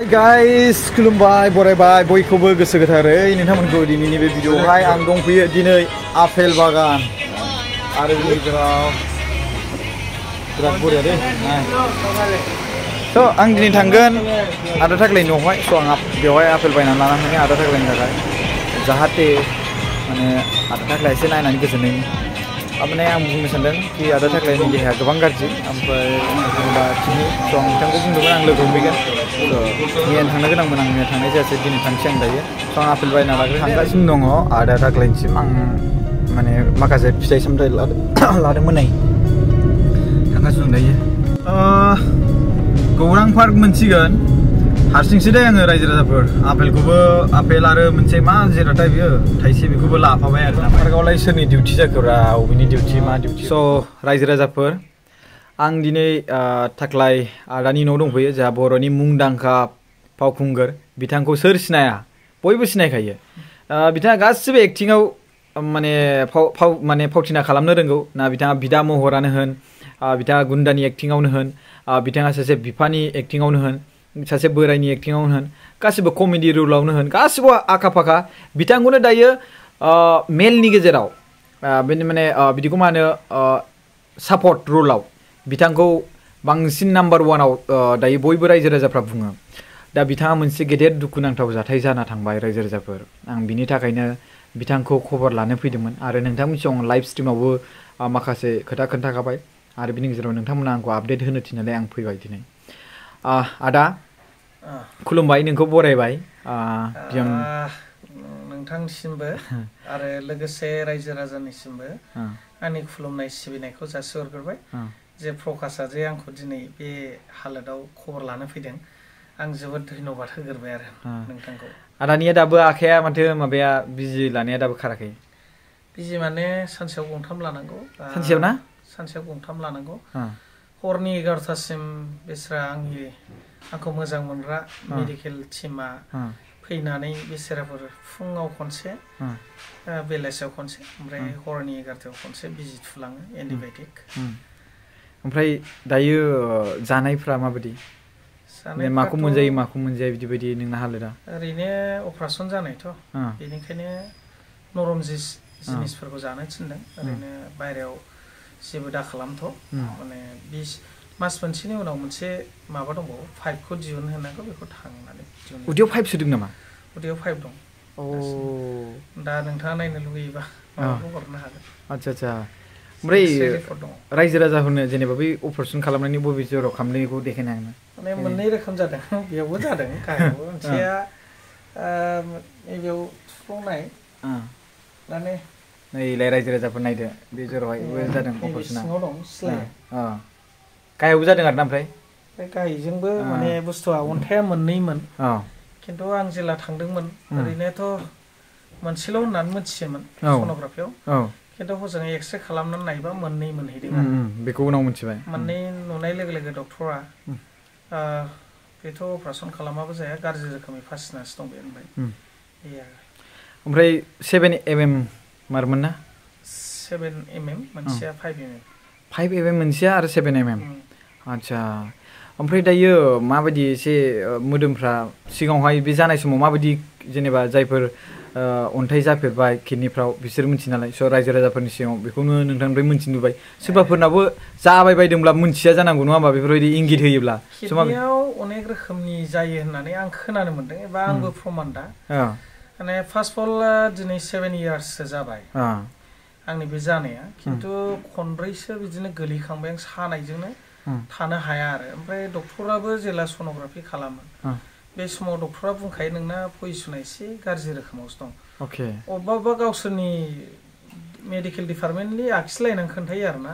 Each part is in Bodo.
Guys, खुलुमबाय बरायबाय बयखौबो गोसो गोथारै नोंथांमोनखौ दिनैनि बे भिडिअआवहाय आं दंफैयो दिनै आपेल बागान आरो बिनि गेजेराव बिराद बरिया दे स' आं दिनै थांगोन आदा थाख्लायनि न'आवहाय स' आं बेवहाय आपेल बायनानै लानानै थाङो आदा थाख्लायनि थाखाय जाहाथे माने आदा थाख्लाया एसे नायनानै गोजोननायनि माने आं बुंनो सानदों कि आदा थाख्लायनि देहाया गोबां गाज्रि ओमफ्राय जेनेबा किडनि स' आं बिथांखौ बुंदोंमोन आं लोगो हमहैगोन मैया थांनो गोनांमोन आं मैया थांनाय जायासै दिनै थांसै आं दायो स' आं आपेल बायना थांगासिनो दङ आदा थाख्लायनिसिम आं माने माखासे फिथाइ सामथाइ लादोंमोन नै थांगासिनो दं दायो गौरां पार्क मोनसिगोन हारसिंसो दे आङो रायजो राजाफोर आपेलखौबो आपेल आरो मोनसे मा जिराथाय बियो थाइसे बेखौबो लाफाबाय आरो पार्कआवलाय सोरनि डिउटि जाखोब्रा अबेनि डिउटि मा डिउटि स' रायजो राजाफोर आं दिनै थाख्लाय आदानि न'आव दंफैयो जोंहा बर'नि मुंदांखा फावखुंगुर बिथांखौ सोर सिनाया बयबो सिनायखायो बिथाङा गासिबो एक्टिंआव माने फावथिना खालामनो रोंगौ ना बिथाङा बिदा महरानो होन बिथाङा गुन्दानि एक्टिंआवनो होन बिथाङा सासे बिफानि एक्टिंआवनो होन सासे बोरायनि एक्टिंआवनो होन गासिबो कमेडि रलावनो होन गासिबो आखा फाखा बिथांखौनो दायो मेलनि गेजेराव माने बिदिखौ मा होनो सापर्ट रलाव बिथांखौ बांसिन नाम्बार वानाव दायो बयबो रायजो राजाफ्रा बुङो दा बिथाङा मोनसे गेदेर दुखुनांथाव जाथाय जाना थांबाय रायजो राजाफोर आं बिनि थाखायनो बिथांखौ खबर लानो फैदोंमोन आरो नोंथांमोननि सिगाङाव लाइभ स्ट्रिमावबो माखासे खोथा खोन्थाखाबाय आरो बिनि गेजेराव नोंथांमोना आंखौ आपडेट होनो थिननानै आं फैबाय दिनै आदा खुलुमबाय नोंखौ बरायबाय नोंथांनिसिमबो आरो लोगोसे रायजो राजानिसिमबो आंनि खुलुमनाय सिबिनायखौ जासिहरग्रोबाय जे प्रकाशआ जे आंखौ दिनै बे हालोदाव खबर लानो फैदों आं जोबोद धन्यबाद होग्रोबाय आरो नोंथांखौ आदानिया दाबो आखाया माथो माबाया बिजि लानाया दाबो खाराखै बिजि माने सानसेयाव गंथाम लानांगौ सानसेयाव ना सानसेयाव गंथाम लानांगौ हरनि 11टासिम बेस्रा आंखौ मोजां मोनग्रा मेडिकेल टिमा फैनानै बेसेराफोर फुङाव खनसे बेलासियाव खनसे ओमफ्राय हरनि 11टायाव खनसे बिजि थुलाङो एन्टिबायटिक ओमफ्राय दायो जानायफ्रा माबायदि माखौ मोनजायो माखौ मोनजाया बिदि बायदि नोंना हालोदा ओरैनो अपारेसन जानायथ' बेनिखायनो नरम जिनिसफोरखौ जानो थिनदों ओरैनो बायरायाव जेबो दा खालामथ' माने 20 मास मोनसेनि उनाव मोनसे माबा दंबावो पाइपखौ दिहुनहोनांगौ बेखौ थांनानै उदैयाव पाइप सोदों नामा उदैयाव पाइप दं दा नोंथाङा नायनो लुगैयोबा माबाखौ हरनो हागोन आच्छा ओमफ्राय रायजो राजाफोरनो जेनेबा बै अपारेसन खालामनायनि बबे जराव खालामनायखौ देखायनो हागोन माने मोननै रोखोम जादों बेयावबो जादों गाहायावबो मोनसेया बेयाव थुफ्लंनाय माने नैलाय रायजो राजाफोर नायदो बे जरावहायबो जादों अपारेसना सिङाव दं सिलाया गाहायावबो जादों आरोना ओमफ्राय गाहायजोंबो माने बुस्थुआ अन्थाइया मोननैमोन खिन्थु आं जेला थांदोंमोन ओरैनोथ' मोनसेल' होननानै मिथियोमोन सन'ग्राफियाव खिन्थु हजों एक्सरे खालामनानै नायबा मोननै मोनहैदों आरो बेखौ उनाव मिथिबाय मोननै नुनाय लोगो लोगो डक्टरा बेथ' अपारेसन खालामाबो जाया गाज्रि रोखोमै फासिनासो दं बे होनबाय ओमफ्राय 7mm मारमोन ना 7mm मोनसेया 5mm 5mm मोनसेया आरो 7mm आच्छा ओमफ्राय दायो माबायदि एसे मोदोमफ्रा सिगाङावहाय बे जानाय समाव माबायदि जेनेबा जायफोर अन्थाइ जाफेरबाय किडनिफ्राव बिसोर मिथियो नालाय स' रायजो राजाफोरनि सिगाङाव बेखौनो नोंथांनिफ्राय मिथिनो लुबाय सोरबाफोरनाबो जाबाय बायदोंब्ला मिथिया जानांगौ नङा होमबा बेफोरबायदि इंगित होयोब्ला किडनियाव अनेक रोखोमनि जायो होननानै आं खोनानो मोन्दों एबा आंबो प्रमान दा माने फार्स्ट अफ अल दिनै 7 इयार्ससो जाबाय आंनि बे जानाया खिन्थु खनब्रैसो बिदिनो गोलैखांबाय आं सानायजोंनो थानो हाया आरो ओमफ्राय डक्टराबो जेला सन'ग्राफि खालामो बे समाव डक्टरा बुंखायो नोंना पजिसना एसे गाज्रि रोखोमावसो दं अबेबा गावसोरनि मेडिकेल डिपार्टमेन्टनि आखिलायनानै खोन्थायो आरोना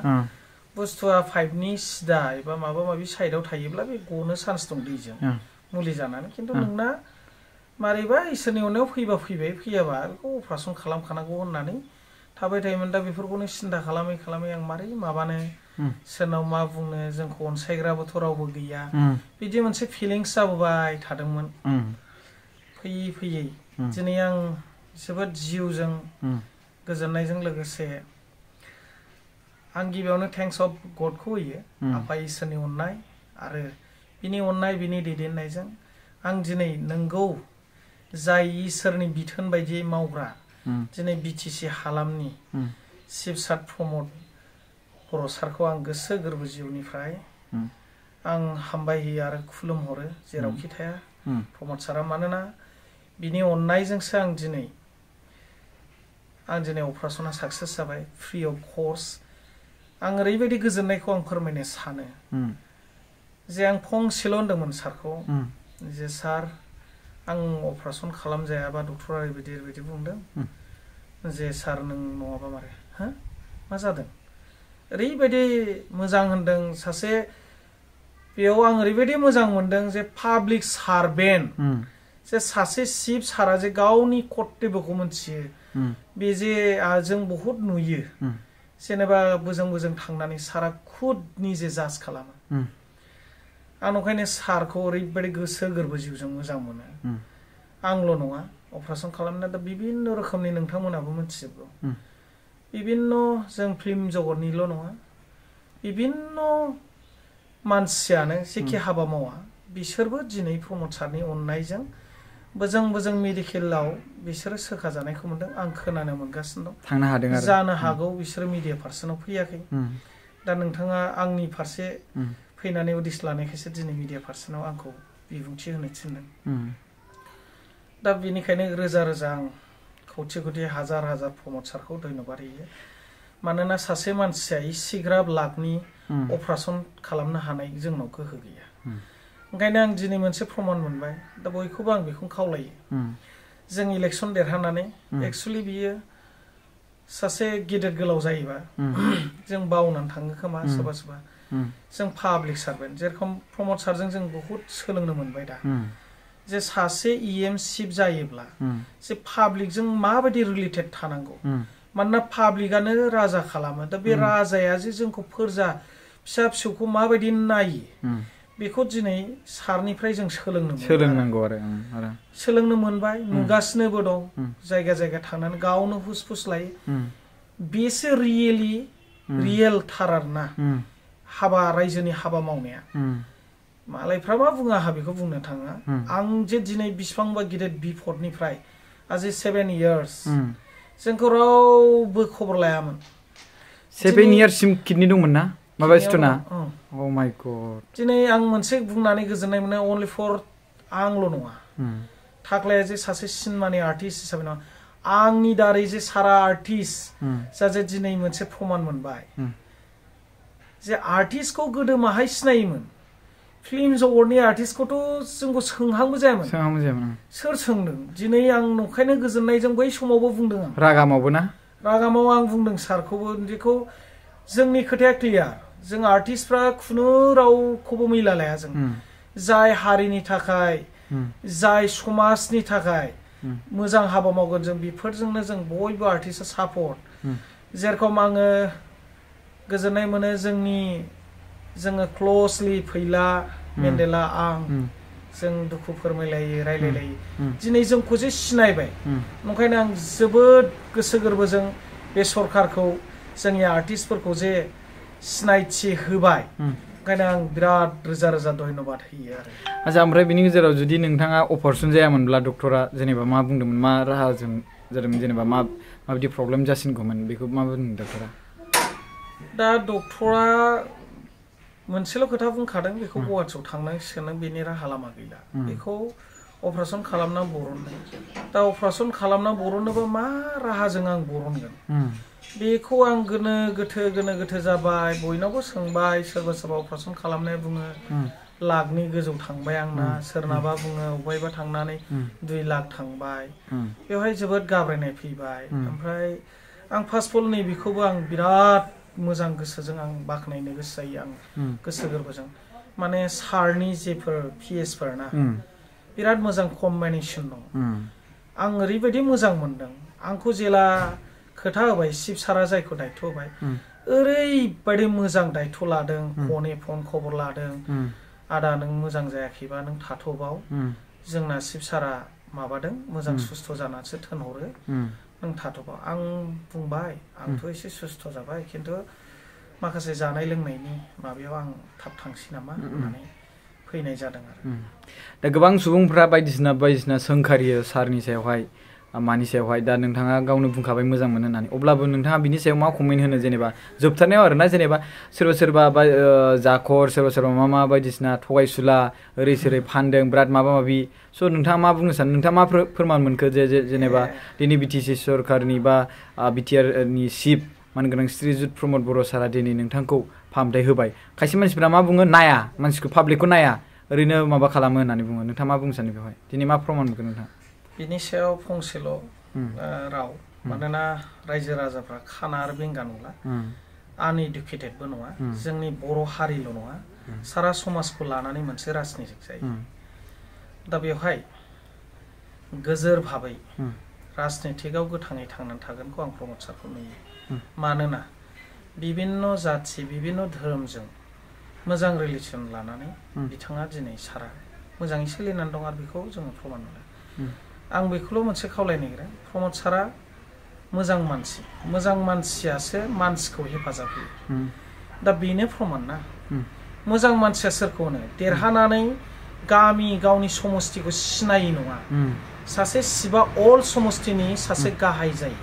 बुस्थुआ पाइपनि सिदा एबा माबा माबि साइडआव थायोब्ला बे गनो चान्स दं दैजों मुलि जानानै खिन्थु नोंना मारैबा इसोरनि अननायाव फैबा फैबाय फैयाबा बेखौ अपारेसन खालामखानांगौ होननानै थाबाय थायोमोन दा बेफोरखौनो सिन्था खालामै खालामै आं मारै माबानो सोरनाव मा बुंनो जोंखौ अनसायग्राबोथ' रावबो गैया बिदि मोनसे फिलिंस जाबोबाय थादोंमोन फैयै फैयै दिनै आं जोबोद जिउजों गोजोननायजों लोगोसे आं गिबियावनो थेंक्स अफ गडखौ होयो आफा इसोरनि अननाय आरो बिनि अननाय बिनि दैदेननायजों आं दिनै नोंगौ जाय इसोरनि बिथोन बायदियै मावग्रा दिनै बिटिसि हालामनि चिफ सार प्रमद बर' सारखौ आं गोसो गोरबो जिउनिफ्राय आं हामबायहोयो आरो खुलुमहरो जेरावखि थाया प्रमद सारा मानोना बिनि अननायजोंसो आं दिनै अपारेसना साक्सेस जाबाय फ्रि अफ कस्ट आं ओरैबायदि गोजोननायखौ आं फोरमायनो सानो जे आं फंसेल' होनदोंमोन सारखौ जे सार आं अपारेसन खालामजायाबा डक्टरा ओरैबायदि बुंदों जे सार नों नङाबा मारे हो मा जादों ओरैबायदि मोजां होनदों सासे बेयाव आं ओरैबायदि मोजां मोनदों जे पाब्लिक सार्भेन्ट जे सासे चिफ सारा जे गावनि कर्तब्यखौ मोनथियो बे जे जों बहुत नुयो जेनेबा बोजों थांनानै सारा खुद निजे जाज खालामो आं ओंखायनो सारखौ ओरैबायदि गोसो गोरबो जिउजों मोजां मोनो आंल' नङा अपारेसन खालामनाया दा बिभिन्न रोखोमनि नोंथांमोनाबो मिथिजोबगौ बिभिन्न जों फिल्म जगतनिल' नङा बिभिन्न मानसियानो जेखि हाबा मावा बिसोरबो दिनै प्रमद सारनि अननायजों बोजों मेडिकेलाव बिसोरो सोखाजानायखौ मोनदों आं खोनानो मोनगासिनो दं थांनो हादों आरो जानो हागौ बिसोरो मिडिया पार्सनाव फैयाखै दा नोंथाङा आंनि फारसे फैनानै उदिस लानायखायसो दिनै मिडिया पार्सनाव आंखौ बिबुंथि होनो थिनदों दा बेनिखायनो रोजा आं खौथि हाजार प्रमद सारखौ धन्यबाद होयो मानोना सासे मानसिया इसिग्राब लाखनि अपारेसन खालामनो हानाय जोंनाव गोहो गैया ओंखायनो आं दिनै मोनसे प्रमान मोनबाय दा बयखौबो आं बेखौनो खावलायो जों इलेक्सन देरहानानै एक्चुअली बियो सासे गेदेर गोलाव जायोबा जों बावनानै थाङो खोमा सोरबा जों पाब्लिक सार्भेन्ट जेरखम प्रमद सारजों जों बहुत सोलोंनो मोनबाय दा जे सासे इएम चिफ जायोब्ला जे पाब्लिकजों माबायदि रिलेटेड थानांगौ मानोना पाब्लिकआनो राजा खालामो दा बे राजाया जे जोंखौ फोरजा फिसा फिसौखौ माबायदि नायो बेखौ दिनै सारनिफ्राय जों सोलोंनांगौ आरो सोलोंनो मोनबाय नुगासिनोबो दं जायगा थांनानै गावनो हुस लायो बेसो रियेल थार आरोना हाबा रायजोनि हाबा मावनाया मालायफ्रा मा बुङो आंहा बेखौ बुंनो थाङा आं जे दिनै बिसिबांबा गिदिर बिपदनिफ्राय आज 7 years जोंखौ रावबो खबर लायामोन 7 yearsसिम किडनि दंमोन ना माबा स्टना अ माय गड दिनै आं मोनसे बुंनानै गोजोननाय मोनो अनलि फर आंल' नङा थाख्लाया जे सासे सिनेमानि आर्टिस्ट हिसाबै नङा आंनि दारै जे सारा आर्टिस्ट जाजे दिनै मोनसे प्रमान मोनबाय जे आर्टिस्टखौ गोदो माहाय सिनायोमोन फिल्म जगतनि आर्टिस्टखौथ' जोंखौ सोंहांबो जायामोन सोर सोंदों दिनै आं नंखायनो गोजोननायजों बै समावबो बुंदों आं रागामाव आं बुंदों सारखौबो बेखौ जोंनि खोथाया क्लियार जों आर्टिस्टफ्रा खुनु रावखौबो मैला लाया जों जाय हारिनि थाखाय जाय समाजनि थाखाय मोजां हाबा मावगोन जों बेफोरजोंनो जों बयबो आर्टिस्टआ सापर्ट जेरखम आङो गोजोननाय मोनो जोङो क्ल'सलि फैला मेन्डेला आं जों दुखु फोरमायलायो रायलायलायो दिनै जोंखौ जे सिनायबाय ओंखायनो आं जोबोद गोसो गोरबोजों बे सरकारखौ जोंनि आर्टिस्टफोरखौ जे सिनायथि होबाय ओंखायनो आं बिराद रोजा धन्यबाद होयो आरो आच्छा ओमफ्राय बिनि गेजेराव जुदि नोंथाङा अपारेसन जायामोनब्ला डक्टरा जेनेबा मा बुंदोंमोन मा राहाजों जादोंमोन जेनेबा माबायदि प्रब्लेम जासिनगौमोन बेखौ मा बुंदों डक्टरा दा डक्टरा मोनसेल' खोथा बुंखादों बेखौ गुवाहाटियाव थांनांसिगोन बेनि राहा लामा गैला बेखौ अपारेसन खालामना बरनदों दा अपारेसन खालामना बरननोबा मा राहाजों आं बरनगोन बेखौ आं गोनो गोथो जाबाय बयनावबो सोंबाय सोरबा अपारेसन खालामनाया बुङो लाखनि गोजौ थांबाय आंना सोरनाबा बुङो अबायबा थांनानै 2 लाख थांबाय बेवहाय जोबोद गाब्रायनाय फैबाय ओमफ्राय आं फार्स्ट अफ अल नैबेखौबो आं बिराद मोजां गोसोजों आं बाख्नायनो गोसो जायो आं गोसो गोरबोजों माने सारनि जेफोर पिएसफोर ना बिराद मोजां कम्बिनेसन दं आं ओरैबायदि मोजां मोनदों आंखौ जेला खोथा होबाय चिफ सारा जायखौ दायथ' होबाय ओरैबायदि मोजां दायथ' लादों फन खबर लादों आदा नों मोजां जायाखैबा नों थाथ'बाव जोंना चिफ सारा माबादों मोजां सुस्थ' जानानैसो थोनहरो नों थाथ'बाव आं बुंबाय आंथ' एसे सुस्थ' जाबाय खिन्थु माखासे जानाय लोंनायनि माबायाव आं थाब थांसै नामा होननानै फैनाय जादों आरो दा गोबां सुबुंफ्रा बायदिसिना सोंखारियो सारनि सायावहाय मानि सायावहाय दा नोंथाङा गावनो बुंखाबाय मोजां मोनो होननानै अब्लाबो नोंथाङा बिनि सायाव मा कमेन्ट होनो जेनेबा जोबथारनायाव आरोना जेनेबा सोरबा जाखर सोरबा मा बायदिसिना थगायसुला ओरै सोरै फानदों बिराद माबा माबि स' नोंथाङा मा बुंनो सानो नोंथाङा मा फोरमान मोनखो जेनेबा दिनै बिटिसि सरकारनि बा बिटिआरनि चिफ मानगोनां श्रीजुत प्रमद बर' सारा दिनै नोंथांखौ फाहामथाय होबाय खायसे मानसिफ्रा मा बुङो नाया मानसिखौ पाब्लिकखौ नाया ओरैनो माबा खालामो होननानै बुङो नोंथाङा मा बुंनो सानो बेवहाय दिनै मा प्रमान मोनगोन नोंथाङा बिनि सायाव फंसेल' राव मानोना रायजो राजाफ्रा खाना आरो बेंगा नंला आनइडुकेटेडबो नङा जोंनि बर' हारिल' नङा सारा समाजखौ लानानै मोनसे राजनितिक जायो दा बेवहाय गोजोर भाबै राजनितिकआव गोथाङै थांनानै थागोनखौ आं प्रमद सारखौ नुयो मानोना बिभिन्न जाथि बिभिन्न धोरोमजों मोजां रिलेसन लानानै बिथाङा दिनै सारा मोजाङै सोलिनानै दं आरो बेखौ जोङो प्रमान मोनो आं बेखौल' मोनसे खावलायनो नागिरो प्रमद सारा मोजां मानसियासो मानसिखौ हेफाजाब होयो दा बेनो प्रमान ना मोजां मानसिया सोरखौ होनो देरहानानै गावनि समस्तिखौ सिनायै नङा सासे शिबा अल समस्तिनि सासे गाहाय जायो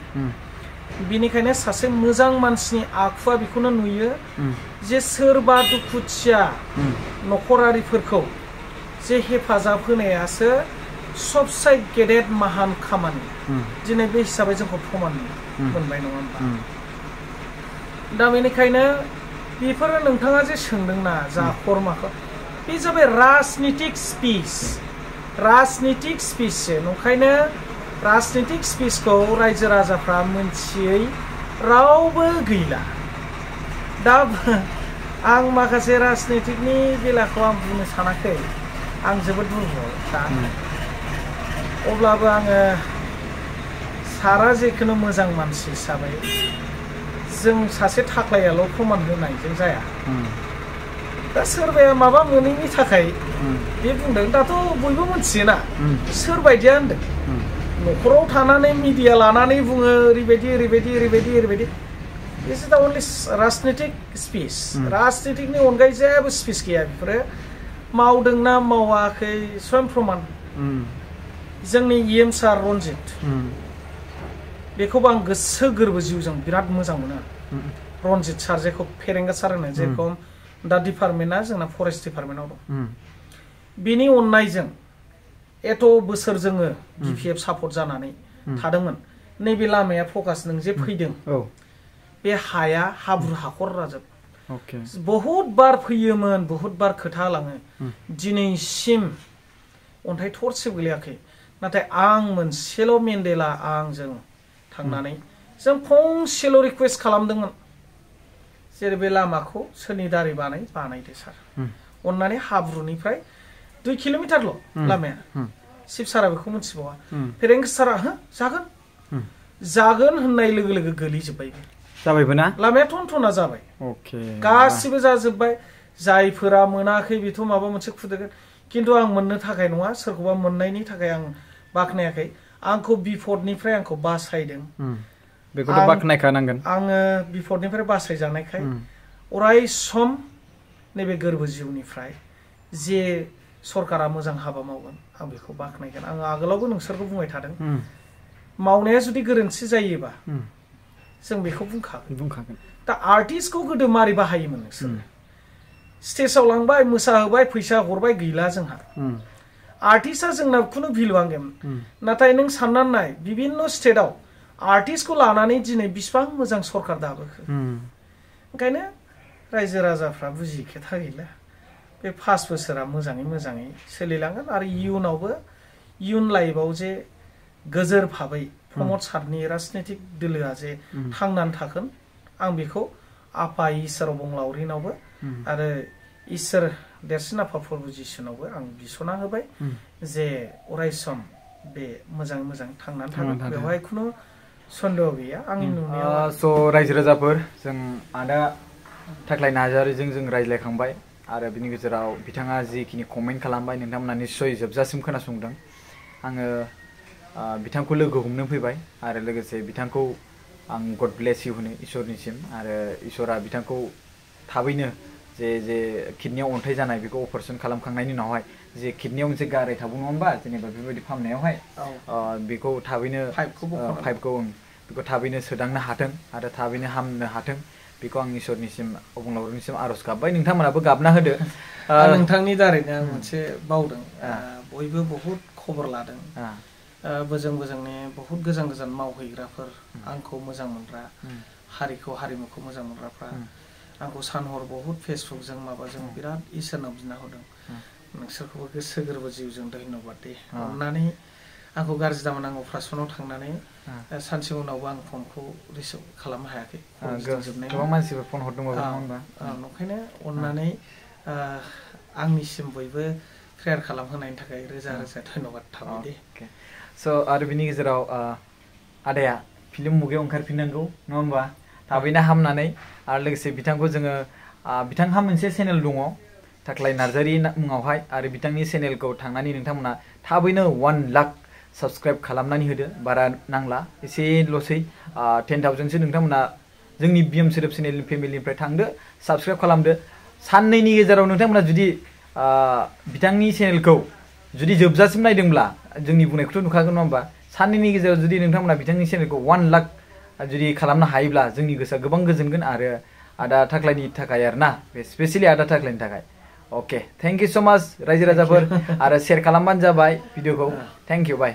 बिनिखायनो सासे मोजां मानसिनि आखुआ बेखौनो नुयो जे सोरबा दुखुथिया नखरारिफोरखौ जे हेफाजाब होनायासो सबसे गेदेर महान खामानि दिनै बे हिसाबै जोंखौ प्रमान मोनबाय नङा होमबा दा बेनिखायनो बेफोरो नोंथाङा जे सोंदोंना जाखर माखर बे जाबाय राजनितिक स्पिचसो नंखायनो राजनितिक स्पिचखौ रायजो राजाफ्रा मोनथियै रावबो गैला दा आं माखासे राजनितिकनि बेलाखौ आं बुंनो सानाखै आं जोबोद दुरबल दा अब्लाबो आङो सारा जेखुनु मोजां मानसि हिसाबै जों सासे थाख्लायाल' प्रमान होनायजों जाया दा सोरबाया माबा मोनैनि थाखाय बे बुंदों दाथ' बयबो मिथियोना सोर बायदिया होनदों न'खराव थानानै मिडिया लानानै बुङो ओरैबायदि This is the only राजनितिक स्पिच राजनितिकनि अनगायै जेबो स्पिच गैया बेफोरो मावदोंना मावाखै स्वयं प्रमान जोंनि इएम सार रनजित बेखौबो आं गोसो गोरबो जिउजों बिराद मोजां मोनो रनजित सार जेखौ फेरेंगा सार होनो जेखौ दा डिपार्टमेन्टआ जोंना फरेस्ट डिपार्टमेन्टआव दं बिनि अननायजों एथ' बोसोर जोङो बिपिएफ सापर्ट जानानै थादोंमोन नैबे लामाया फकास नों जे फैदों बे हाया हाब्रु हाखर राजोब बहुत बार फैयोमोन बहुत बार खोथा लाङो दिनैसिम अन्थाइ थरसेबो गोलैयाखै नाथाय आं मोनसेल' मेन्डेला आंजों थांनानै जों फंसेल' रिकुवेस्ट खालामदोंमोन जेरै बे लामाखौ सोरनि दारै बानायदो सार अन्नानै हाब्रुनिफ्राय 2 किल'मिटारल' लामाया शिब सारा बेखौ मिथिबावा फेरेंगा सारा जागोन होननाय लोगो लोगो गोलैजोब्बाय जाबायबो ना लामाया टनटना जाबाय गासिबो जाजोब्बाय जायफोरा मोनाखै बेथ' माबा मोनसे खुदोगोन किन्तु आं मोननो थाखाय नङा सोरखौबा मोननायनि थाखाय आं बाखनायाखै आंखौ बिपदनिफ्राय आंखौ बासायदों बेखौथ' बाखनायखानांगोन आङो बिपदनिफ्राय बासायजानायखाय अराय सम नैबे गोरबो जिउनिफ्राय जे सरकारा मोजां हाबा मावगोन आं बेखौ बाखनायगोन आं आगोलावबो नोंसोरखौ बुंबाय थादों मावनाया जुदि गोरोन्थि जायोबा जों बेखौ बुंखागोन दा आर्टिस्टखौ गोदो मारै बाहायोमोन नोंसोर स्टेजाव लांबाय मोसाहोबाय फैसा हरबाय गैला जोंहा आर्टिस्टआ जोंना खुनु भेलुआनो गैयामोन नाथाय नों साननानै नाय बिभिन्न स्टेटआव आर्टिस्टखौ लानानै दिनै बिसिबां मोजां सरकार दाबोखो ओंखायनो रायजो राजाफ्रा बुजियै खोथा गैला बे 5 बोसोरा मोजाङै सोलिलांगोन आरो इयुन लाइफआव जे गोजोर भाबै प्रमद सारनि राजनितिक दोलोआ जे थांनानै थागोन आं बेखौ आफा इसोर अबंलावरिनावबो आरो इसोर देरसिन आफा प्रभु जिसुनावबो आं बिसना होबाय जे अरायसम बे मोजां थांनानै थागोन बेवहाय खुनु सन्देह गैया आंनि नुनायाव स' रायजो राजाफोर जों आदा थाख्लाय नार्जारीजों जों रायज्लायखांबाय आरो बिनि गेजेराव बिथाङा जिखिनि कमेन्ट खालामबाय नोंथांमोना निस्सय जोबजासिम खोनासंदों आङो बिथांखौ लोगो हमनो फैबाय आरो लोगोसे बिथांखौ आं गड ब्लेस इउ होनो इसोरनिसिम आरो इसोरा बिथांखौ थाबैनो जे किडनियाव अन्थाइ जानाय बेखौ अपारेसन खालामखांनायनि उनावहाय जे किडनियाव मोनसे गाराय थाबो नङा होमबा जेनेबा बेबायदि फाहामनायावहाय बेखौ थाबैनो पाइपखौ बेखौ थाबैनो सोदांनो हाथों आरो थाबैनो हामनो हाथों बेखौ आं इसोरनिसिम अबंलावरिनिसिम आरज गाबबाय नोंथांमोनाबो गाबना होदो नोंथांनि दारैनो आं मोनसे बावदों बयबो बहुत खबर लादों बोजोंनि बहुत गोजान गोजान मावहैग्राफोर आंखौ मोजां मोनग्रा हारिमुखौ मोजां मोनग्राफ्रा आंखौ सानहर बहुत फेसबुकजों माबाजों बिराद इसोरनाव बिना हरदों नोंसोरखौबो गोसो गोरबो जिउजों धन्यबाद दे अननानै आंखौ गाज्रि दामोन आं अपारेसनाव थांनानै सानसे उनावबो आं फनखौ रिसिभ खालामनो हायाखै गोबां मानसिफोर फन हरदोंमोन ओंखायनो अननानै आंनिसिम बयबो प्रेयार खालामहोनायनि थाखाय रोजा रोजा धन्यबाद थाबाय दे स' आरो बिनि गेजेराव आदाया फिल्म मुगायाव ओंखारफिननांगौ नङा होमबा थाबैनो हामनानै आरो लोगोसे बिथांखौ जोङो बिथांहा मोनसे चेनेल दङ थाख्लाय नार्जारी मुङावहाय आरो बिथांनि चेनेलखौ थांनानै नोंथांमोना थाबैनो 1 लाख साबस्क्राइब खालामनानै होदो बारा नांला एसेल'सै 10,000सो नोंथांमोना जोंनि बिएम सोदोब चेनेल फेमिलिनिफ्राय थांदो साबस्क्राइब खालामदो साननैनि गेजेराव नोंथांमोना जुदि बिथांनि चेनेलखौ जुदि जोबजासिम नायदोंब्ला जोंनि बुंनायखौथ' नुखागोन नङा होमबा साननैनि गेजेराव जुदि नोंथांमोना बिथांनि चेनेलखौ 1 लाख जुदि खालामनो हायोब्ला जोंनि गोसोआ गोबां गोजोनगोन आरो आदा थाख्लायनि थाखाय आरोना बे स्पेसियेलि आदा थाख्लायनि थाखाय अके थेंक इउ सो माच रायजो राजाफोर आरो शेयार खालामबानो जाबाय भिडिअखौ थेंक इउ बाय